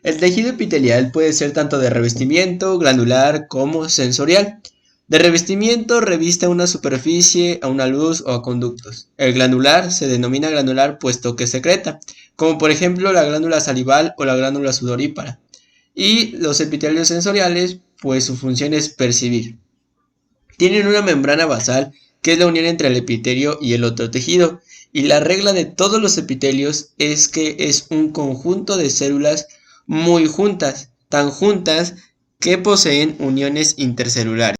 El tejido epitelial puede ser tanto de revestimiento, glandular como sensorial. De revestimiento reviste a una superficie, a una luz o a conductos. El glandular se denomina glandular puesto que secreta, como por ejemplo la glándula salival o la glándula sudorípara. Y los epitelios sensoriales, pues su función es percibir. Tienen una membrana basal que es la unión entre el epitelio y el otro tejido, y la regla de todos los epitelios es que es un conjunto de células muy juntas, tan juntas que poseen uniones intercelulares.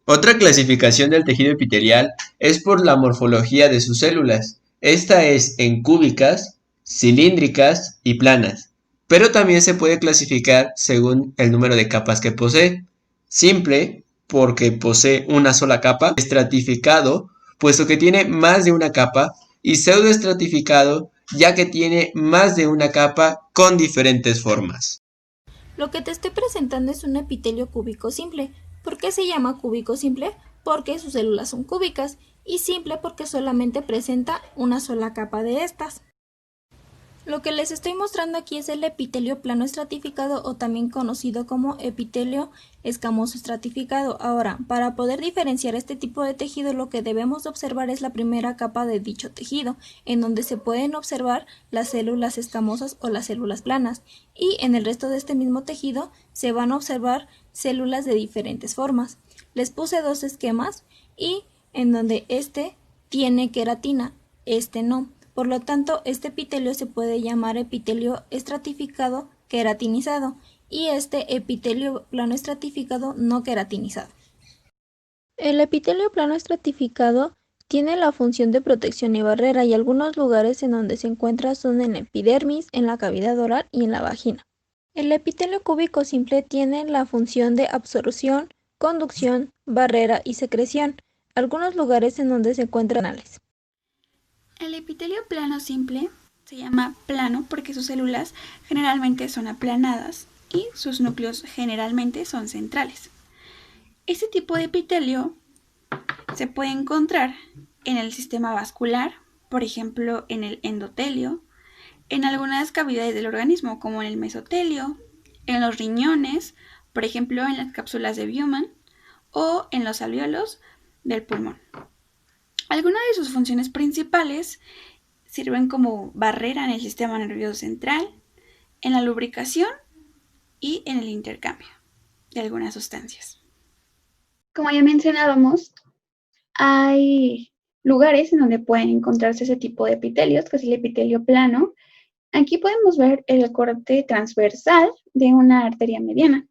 Otra clasificación del tejido epitelial es por la morfología de sus células. Esta es en cúbicas, cilíndricas y planas, pero también se puede clasificar según el número de capas que posee. Simple, porque posee una sola capa; estratificado, puesto que tiene más de una capa; y pseudoestratificado, ya que tiene más de una capa con diferentes formas. Lo que te estoy presentando es un epitelio cúbico simple. ¿Por qué se llama cúbico simple? Porque sus células son cúbicas, y simple porque solamente presenta una sola capa de estas. Lo que les estoy mostrando aquí es el epitelio plano estratificado, o también conocido como epitelio escamoso estratificado. Ahora, para poder diferenciar este tipo de tejido, lo que debemos observar es la primera capa de dicho tejido, en donde se pueden observar las células escamosas o las células planas, y en el resto de este mismo tejido se van a observar células de diferentes formas. Les puse dos esquemas, y en donde este tiene queratina, este no. Por lo tanto, este epitelio se puede llamar epitelio estratificado queratinizado, y este epitelio plano estratificado no queratinizado. El epitelio plano estratificado tiene la función de protección y barrera, y algunos lugares en donde se encuentra son en la epidermis, en la cavidad oral y en la vagina. El epitelio cúbico simple tiene la función de absorción, conducción, barrera y secreción. Algunos lugares en donde se encuentran anales. El epitelio plano simple se llama plano porque sus células generalmente son aplanadas y sus núcleos generalmente son centrales. Este tipo de epitelio se puede encontrar en el sistema vascular, por ejemplo en el endotelio, en algunas cavidades del organismo como en el mesotelio, en los riñones, por ejemplo en las cápsulas de Bowman, o en los alvéolos del pulmón. Algunas de sus funciones principales sirven como barrera en el sistema nervioso central, en la lubricación y en el intercambio de algunas sustancias. Como ya mencionábamos, hay lugares en donde pueden encontrarse ese tipo de epitelios, que es el epitelio plano. Aquí podemos ver el corte transversal de una arteria mediana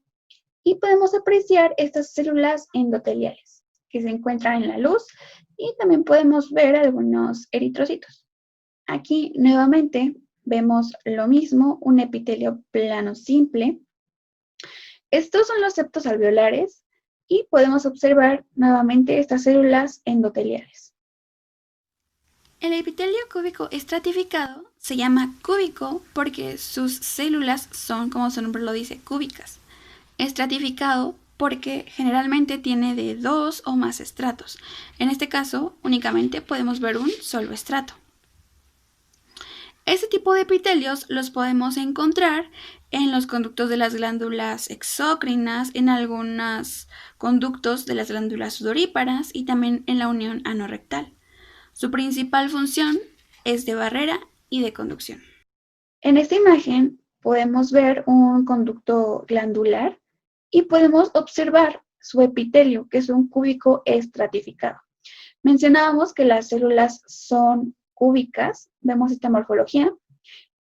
y podemos apreciar estas células endoteliales que se encuentran en la luz, y también podemos ver algunos eritrocitos. Aquí nuevamente vemos lo mismo, un epitelio plano simple. Estos son los septos alveolares y podemos observar nuevamente estas células endoteliales. El epitelio cúbico estratificado se llama cúbico porque sus células son, como su nombre lo dice, cúbicas. Estratificado porque generalmente tiene de 2 o más estratos. En este caso, únicamente podemos ver un solo estrato. Este tipo de epitelios los podemos encontrar en los conductos de las glándulas exócrinas, en algunos conductos de las glándulas sudoríparas y también en la unión anorrectal. Su principal función es de barrera y de conducción. En esta imagen podemos ver un conducto glandular y podemos observar su epitelio, que es un cúbico estratificado. Mencionábamos que las células son cúbicas, vemos esta morfología,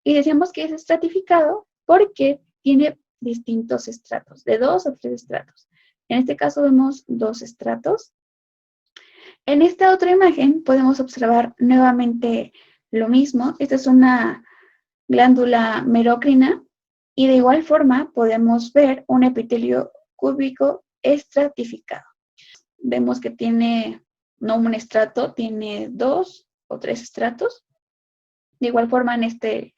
y decíamos que es estratificado porque tiene distintos estratos, de 2 o 3 estratos. En este caso vemos 2 estratos. En esta otra imagen podemos observar nuevamente lo mismo. Esta es una glándula merocrina, y de igual forma podemos ver un epitelio cúbico estratificado. Vemos que tiene no un estrato, tiene 2 o 3 estratos. De igual forma, en este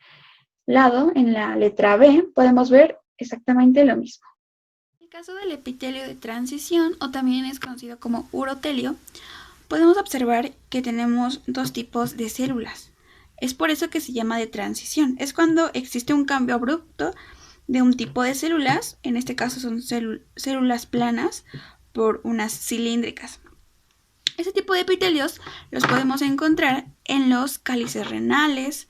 lado, en la letra B, podemos ver exactamente lo mismo. En el caso del epitelio de transición, o también es conocido como urotelio, podemos observar que tenemos dos tipos de células. Es por eso que se llama de transición. Es cuando existe un cambio abrupto de un tipo de células, en este caso son células planas por unas cilíndricas. Este tipo de epitelios los podemos encontrar en los cálices renales,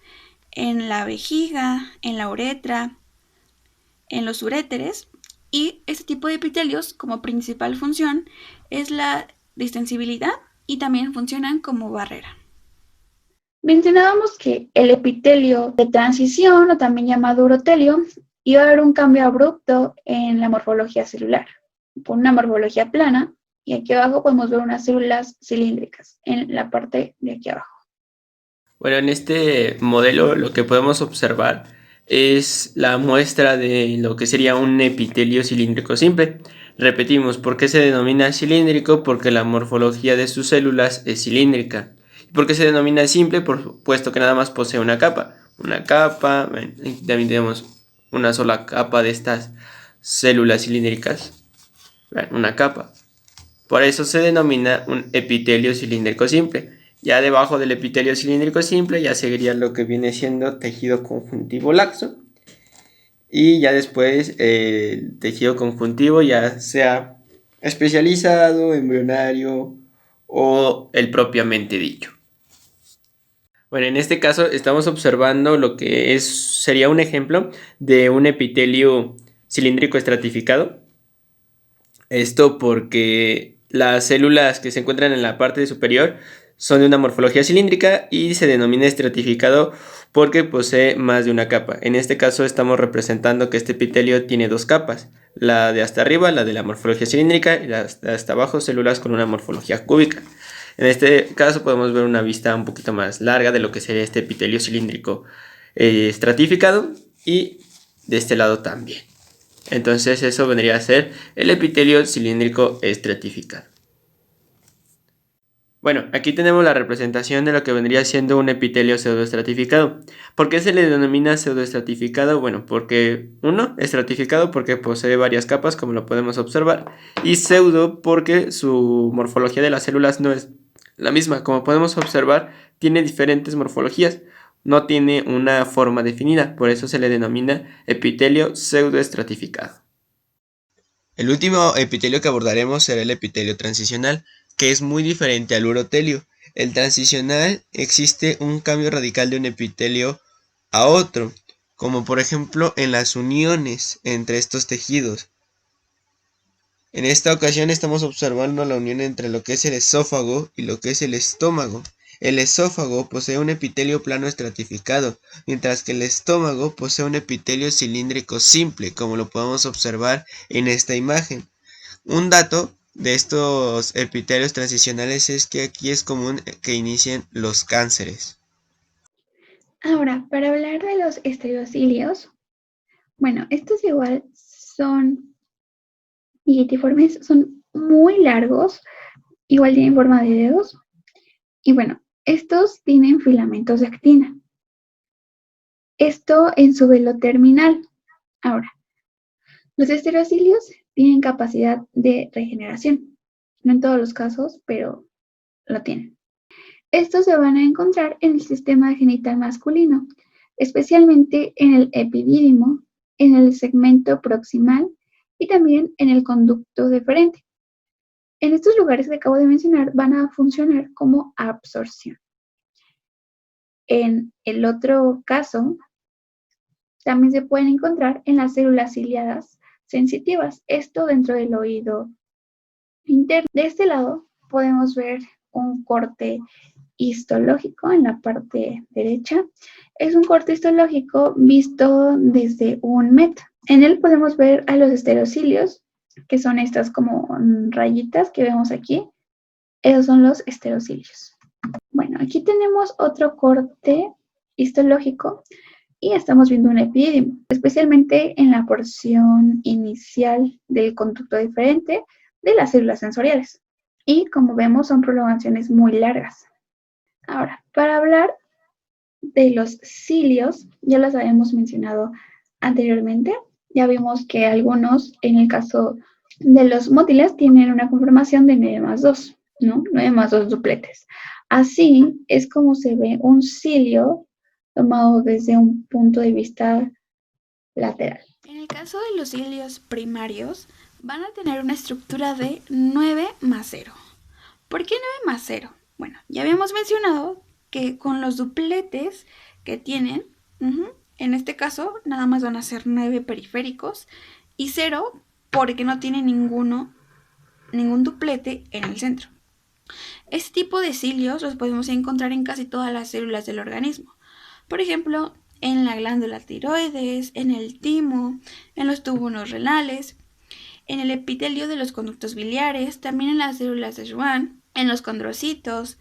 en la vejiga, en la uretra, en los uréteres, y este tipo de epitelios como principal función es la distensibilidad y también funcionan como barrera. Mencionábamos que el epitelio de transición, o también llamado urotelio, iba a haber un cambio abrupto en la morfología celular, por una morfología plana, y aquí abajo podemos ver unas células cilíndricas en la parte de aquí abajo. Bueno, en este modelo lo que podemos observar es la muestra de lo que sería un epitelio cilíndrico simple. Repetimos, ¿por qué se denomina cilíndrico? Porque la morfología de sus células es cilíndrica. ¿Por qué se denomina simple? Puesto que nada más posee una capa. Una capa, también tenemos una sola capa de estas células cilíndricas. Una capa. Por eso se denomina un epitelio cilíndrico simple. Ya debajo del epitelio cilíndrico simple ya seguiría lo que viene siendo tejido conjuntivo laxo. Y ya después el tejido conjuntivo ya sea especializado, embrionario o el propiamente dicho. Bueno, en este caso estamos observando lo que sería un ejemplo de un epitelio cilíndrico estratificado. Esto porque las células que se encuentran en la parte superior son de una morfología cilíndrica y se denomina estratificado porque posee más de una capa. En este caso estamos representando que este epitelio tiene dos capas, la de hasta arriba, la de la morfología cilíndrica, y la de hasta abajo, células con una morfología cúbica. En este caso podemos ver una vista un poquito más larga de lo que sería este epitelio cilíndrico estratificado, y de este lado también. Entonces eso vendría a ser el epitelio cilíndrico estratificado. Bueno, aquí tenemos la representación de lo que vendría siendo un epitelio pseudoestratificado. ¿Por qué se le denomina pseudoestratificado? Bueno, porque estratificado porque posee varias capas, como lo podemos observar, y pseudo porque su morfología de las células no es la misma. Como podemos observar, tiene diferentes morfologías, no tiene una forma definida, por eso se le denomina epitelio pseudoestratificado. El último epitelio que abordaremos será el epitelio transicional, que es muy diferente al urotelio. El transicional existe un cambio radical de un epitelio a otro, como por ejemplo en las uniones entre estos tejidos. En esta ocasión estamos observando la unión entre lo que es el esófago y lo que es el estómago. El esófago posee un epitelio plano estratificado, mientras que el estómago posee un epitelio cilíndrico simple, como lo podemos observar en esta imagen. Un dato de estos epitelios transicionales es que aquí es común que inicien los cánceres. Ahora, para hablar de los estereocilios, bueno, estos igual son ligitiformes, son muy largos, igual tienen forma de dedos, y bueno, estos tienen filamentos de actina. Esto en su velo terminal. Ahora, los estereocilios tienen capacidad de regeneración. No en todos los casos, pero lo tienen. Estos se van a encontrar en el sistema genital masculino, especialmente en el epidídimo, en el segmento proximal y también en el conducto deferente. En estos lugares que acabo de mencionar van a funcionar como absorción. En el otro caso, también se pueden encontrar en las células ciliadas sensitivas, esto dentro del oído interno. De este lado podemos ver un corte histológico en la parte derecha. Es un corte histológico visto desde un MET. En él podemos ver a los estereocilios, que son estas como rayitas que vemos aquí. Esos son los estereocilios. Bueno, aquí tenemos otro corte histológico y estamos viendo un epidídimo, especialmente en la porción inicial del conducto deferente de las células sensoriales. Y como vemos, son prolongaciones muy largas. Ahora, para hablar de los cilios, ya los habíamos mencionado anteriormente. Ya vimos que algunos, en el caso de los mótiles, tienen una conformación de 9+2, ¿no? 9+2 dupletes. Así es como se ve un cilio tomado desde un punto de vista lateral. En el caso de los cilios primarios, van a tener una estructura de 9 más 0. ¿Por qué 9 más 0? Bueno, ya habíamos mencionado que con los dupletes que tienen, en este caso nada más van a ser 9 periféricos y 0 porque no tiene ningún duplete en el centro. Este tipo de cilios los podemos encontrar en casi todas las células del organismo. Por ejemplo, en la glándula tiroides, en el timo, en los túbulos renales, en el epitelio de los conductos biliares, también en las células de Schwann, en los condrocitos,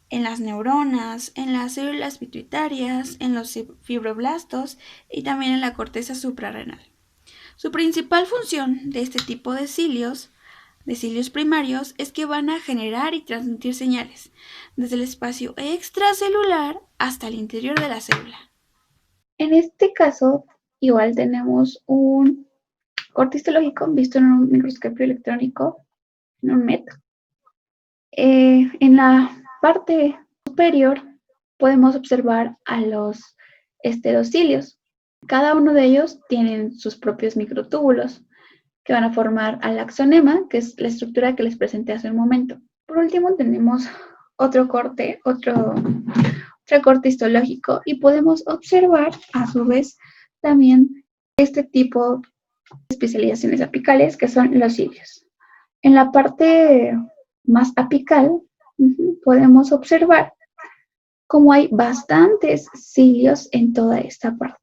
en las neuronas, en las células pituitarias, en los fibroblastos y también en la corteza suprarrenal. Su principal función de este tipo de cilios primarios, es que van a generar y transmitir señales desde el espacio extracelular hasta el interior de la célula. En este caso, igual tenemos un corte histológico visto en un microscopio electrónico, en un MET. En la parte superior podemos observar a los esterocilios. Cada uno de ellos tienen sus propios microtúbulos que van a formar al axonema, que es la estructura que les presenté hace un momento. Por último, tenemos otro corte histológico y podemos observar a su vez también este tipo de especializaciones apicales que son los cilios. En la parte más apical podemos observar cómo hay bastantes cilios en toda esta parte.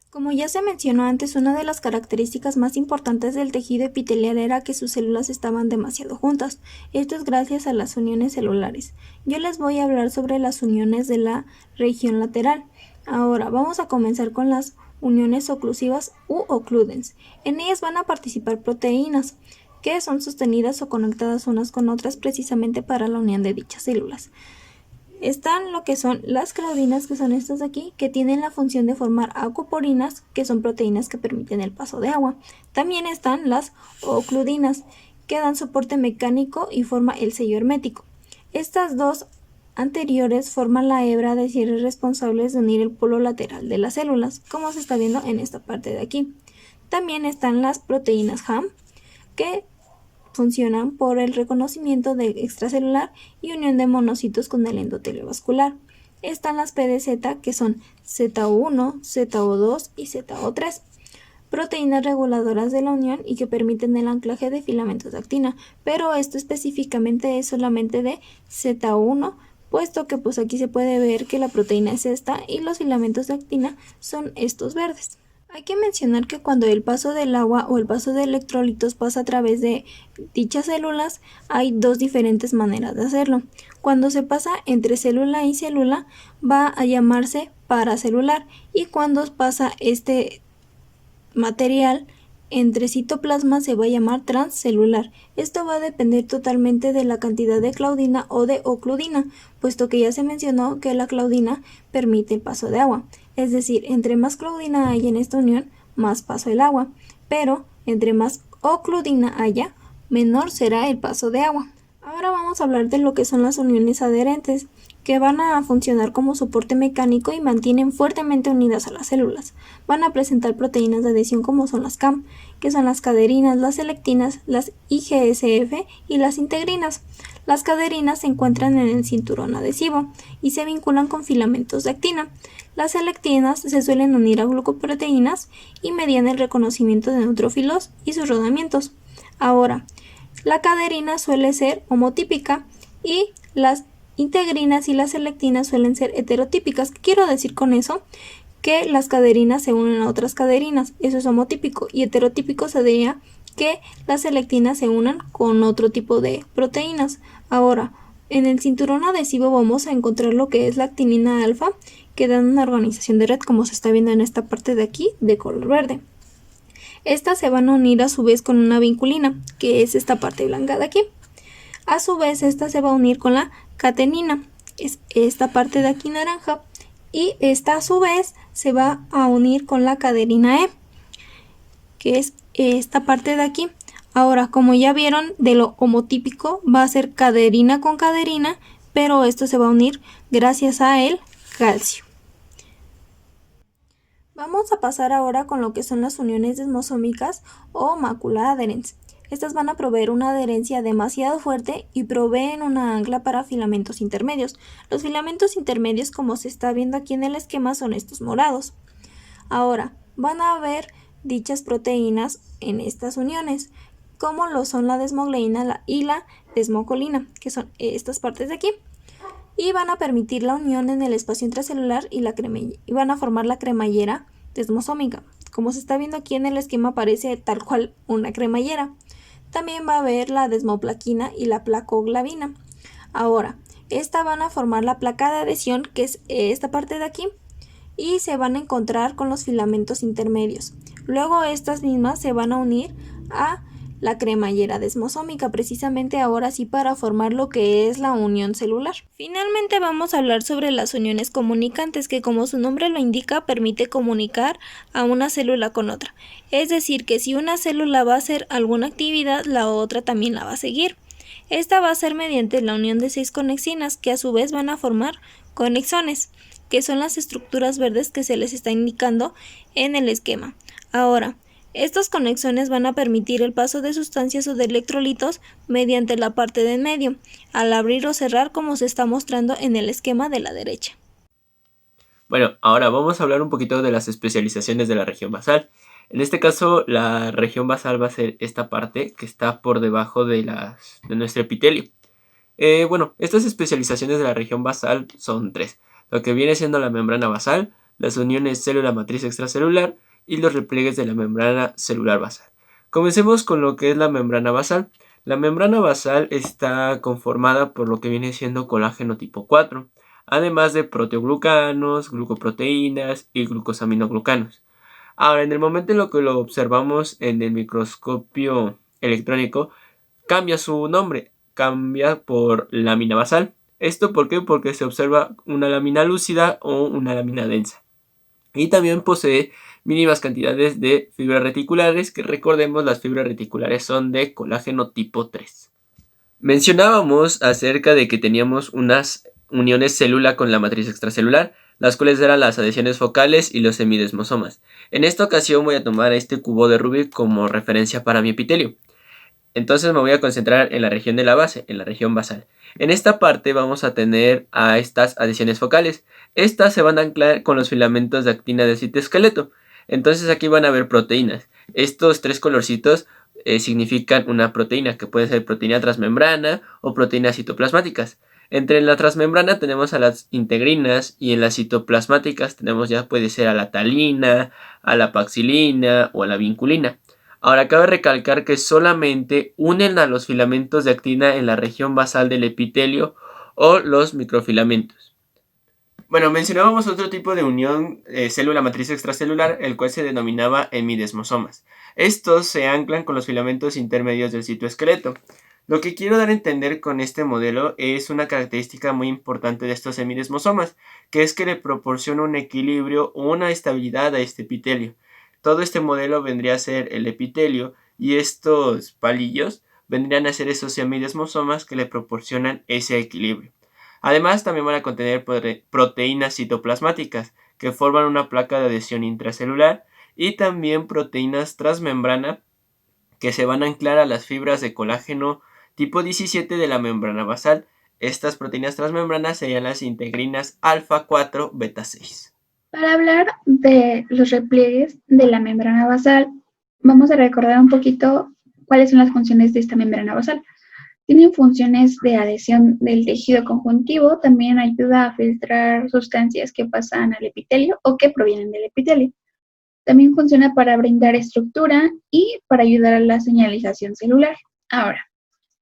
Como ya se mencionó antes, una de las características más importantes del tejido epitelial era que sus células estaban demasiado juntas. Esto es gracias a las uniones celulares. Yo les voy a hablar sobre las uniones de la región lateral. Ahora vamos a comenzar con las uniones oclusivas u occludens. En ellas van a participar proteínas que son sostenidas o conectadas unas con otras precisamente para la unión de dichas células. Están lo que son las claudinas, que son estas de aquí, que tienen la función de formar aquaporinas, que son proteínas que permiten el paso de agua. También están las ocludinas, que dan soporte mecánico y forma el sello hermético. Estas dos anteriores forman la hebra de cierre responsables de unir el polo lateral de las células, como se está viendo en esta parte de aquí. También están las proteínas HAM, que funcionan por el reconocimiento de extracelular y unión de monocitos con el endotelio vascular. Están las PDZ, que son ZO1, ZO2 y ZO3, proteínas reguladoras de la unión y que permiten el anclaje de filamentos de actina, pero esto específicamente es solamente de ZO1, puesto que pues aquí se puede ver que la proteína es esta y los filamentos de actina son estos verdes. Hay que mencionar que cuando el paso del agua o el paso de electrolitos pasa a través de dichas células, hay dos diferentes maneras de hacerlo. Cuando se pasa entre célula y célula, va a llamarse paracelular, y cuando pasa este material entre citoplasma se va a llamar transcelular. Esto va a depender totalmente de la cantidad de claudina o de ocludina, puesto que ya se mencionó que la claudina permite el paso de agua. Es decir, entre más claudina haya en esta unión, más paso el agua, pero entre más ocludina haya, menor será el paso de agua. Ahora vamos a hablar de lo que son las uniones adherentes, que van a funcionar como soporte mecánico y mantienen fuertemente unidas a las células. Van a presentar proteínas de adhesión como son las CAM, que son las caderinas, las selectinas, las IGSF y las integrinas. Las caderinas se encuentran en el cinturón adhesivo y se vinculan con filamentos de actina. Las selectinas se suelen unir a glucoproteínas y median el reconocimiento de neutrófilos y sus rodamientos. Ahora, la caderina suele ser homotípica y las integrinas y las selectinas suelen ser heterotípicas. ¿Qué quiero decir con eso? Que las caderinas se unen a otras caderinas, eso es homotípico, y heterotípico sería que las selectinas se unan con otro tipo de proteínas. Ahora, en el cinturón adhesivo vamos a encontrar lo que es la actinina alfa, que da una organización de red, como se está viendo en esta parte de aquí, de color verde. Estas se van a unir a su vez con una vinculina, que es esta parte blanca de aquí. A su vez, esta se va a unir con la catenina, es esta parte de aquí naranja, y esta a su vez se va a unir con la caderina E, que es esta parte de aquí. Ahora, como ya vieron, de lo homotípico va a ser caderina con caderina, pero esto se va a unir gracias a el calcio. Vamos a pasar ahora con lo que son las uniones desmosómicas o macula adherens. Estas van a proveer una adherencia demasiado fuerte y proveen una ancla para filamentos intermedios. Los filamentos intermedios, como se está viendo aquí en el esquema, son estos morados. Ahora, van a haber dichas proteínas en estas uniones, como lo son la desmogleína y la desmocolina, que son estas partes de aquí, y van a permitir la unión en el espacio intracelular y van a formar la cremallera desmosómica. Como se está viendo aquí en el esquema, parece tal cual una cremallera. También va a haber la desmoplaquina y la placoglavina. Ahora, esta van a formar la placa de adhesión, que es esta parte de aquí, y se van a encontrar con los filamentos intermedios. Luego estas mismas se van a unir a la cremallera desmosómica, precisamente ahora sí para formar lo que es la unión celular. Finalmente vamos a hablar sobre las uniones comunicantes, que como su nombre lo indica, permite comunicar a una célula con otra. Es decir, que si una célula va a hacer alguna actividad, la otra también la va a seguir. Esta va a ser mediante la unión de 6 conexinas, que a su vez van a formar conexones, que son las estructuras verdes que se les está indicando en el esquema. Ahora, estas conexiones van a permitir el paso de sustancias o de electrolitos mediante la parte de en medio, al abrir o cerrar como se está mostrando en el esquema de la derecha. Bueno, ahora vamos a hablar un poquito de las especializaciones de la región basal. En este caso, la región basal va a ser esta parte que está por debajo de nuestro epitelio. Bueno, estas especializaciones de la región basal son 3. Lo que viene siendo la membrana basal, las uniones célula-matriz extracelular y los repliegues de la membrana celular basal. Comencemos con lo que es la membrana basal. La membrana basal está conformada por lo que viene siendo colágeno tipo 4, además de proteoglucanos, glucoproteínas y glucosaminoglucanos. Ahora, en el momento en lo que lo observamos en el microscopio electrónico, cambia su nombre, cambia por lámina basal. ¿Esto por qué? Porque se observa una lámina lúcida o una lámina densa. Y también posee mínimas cantidades de fibras reticulares, que recordemos, las fibras reticulares son de colágeno tipo 3. Mencionábamos acerca de que teníamos unas uniones célula con la matriz extracelular, las cuales eran las adhesiones focales y los semidesmosomas. En esta ocasión voy a tomar este cubo de Rubik como referencia para mi epitelio. Entonces me voy a concentrar en la región de la base, en la región basal. En esta parte vamos a tener a estas adhesiones focales. Estas se van a anclar con los filamentos de actina del citoesqueleto. Entonces aquí van a haber proteínas. Estos 3 colorcitos significan una proteína, que puede ser proteína transmembrana o proteínas citoplasmáticas. Entre la transmembrana tenemos a las integrinas y en las citoplasmáticas tenemos ya puede ser a la talina, a la paxilina o a la vinculina. Ahora cabe recalcar que solamente unen a los filamentos de actina en la región basal del epitelio o los microfilamentos. Bueno, mencionábamos otro tipo de unión célula-matriz extracelular, el cual se denominaba hemidesmosomas. Estos se anclan con los filamentos intermedios del citoesqueleto. Lo que quiero dar a entender con este modelo es una característica muy importante de estos hemidesmosomas, que es que le proporciona un equilibrio o una estabilidad a este epitelio. Todo este modelo vendría a ser el epitelio y estos palillos vendrían a ser esos hemidesmosomas que le proporcionan ese equilibrio. Además, también van a contener proteínas citoplasmáticas que forman una placa de adhesión intracelular y también proteínas transmembrana que se van a anclar a las fibras de colágeno tipo 17 de la membrana basal. Estas proteínas transmembranas serían las integrinas alfa 4 beta 6. Para hablar de los repliegues de la membrana basal, vamos a recordar un poquito cuáles son las funciones de esta membrana basal. Tienen funciones de adhesión del tejido conjuntivo, también ayuda a filtrar sustancias que pasan al epitelio o que provienen del epitelio. También funciona para brindar estructura y para ayudar a la señalización celular. Ahora,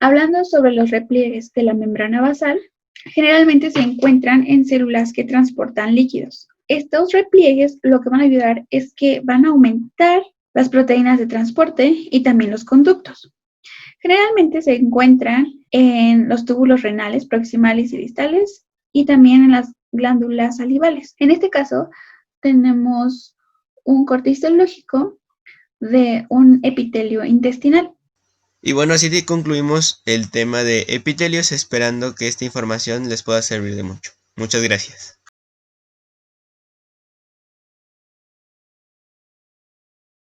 hablando sobre los repliegues de la membrana basal, generalmente se encuentran en células que transportan líquidos. Estos repliegues lo que van a ayudar es que van a aumentar las proteínas de transporte y también los conductos. Generalmente se encuentran en los túbulos renales proximales y distales y también en las glándulas salivales. En este caso, tenemos un corte histológico de un epitelio intestinal. Y bueno, así concluimos el tema de epitelios, esperando que esta información les pueda servir de mucho. Muchas gracias.